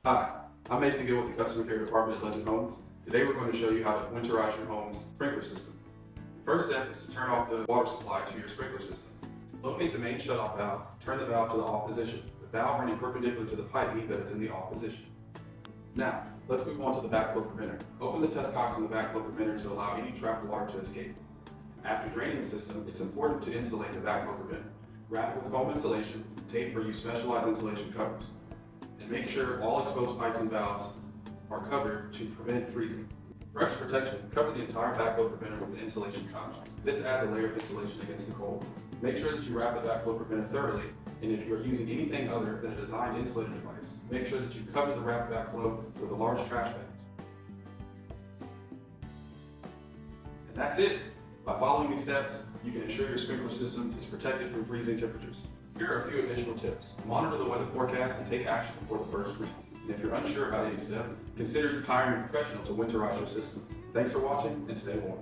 Hi, I'm Mason Gill with the Customer Care Department at Legend Homes. Today we're going to show you how to winterize your home's sprinkler system. The first step is to turn off the water supply to your sprinkler system. Locate the main shutoff valve, turn the valve to the off position. The valve running perpendicular to the pipe means that it's in the off position. Now, let's move on to the backflow preventer. Open the test box on the backflow preventer to allow any trapped water to escape. After draining the system, it's important to insulate the backflow preventer. Wrap it with foam insulation, tape, or use specialized insulation covers. And make sure all exposed pipes and valves are covered to prevent freezing. For extra protection, cover the entire backflow preventer with an insulation pouch. This adds a layer of insulation against the cold. Make sure that you wrap the backflow preventer thoroughly, and if you are using anything other than a designed insulated device, make sure that you cover the wrapped backflow with a large trash bags. And that's it. By following these steps, you can ensure your sprinkler system is protected from freezing temperatures. Here are a few additional tips. Monitor the weather forecast and take action before the first freeze. And if you're unsure about any step, consider hiring a professional to winterize your system. Thanks for watching and stay warm.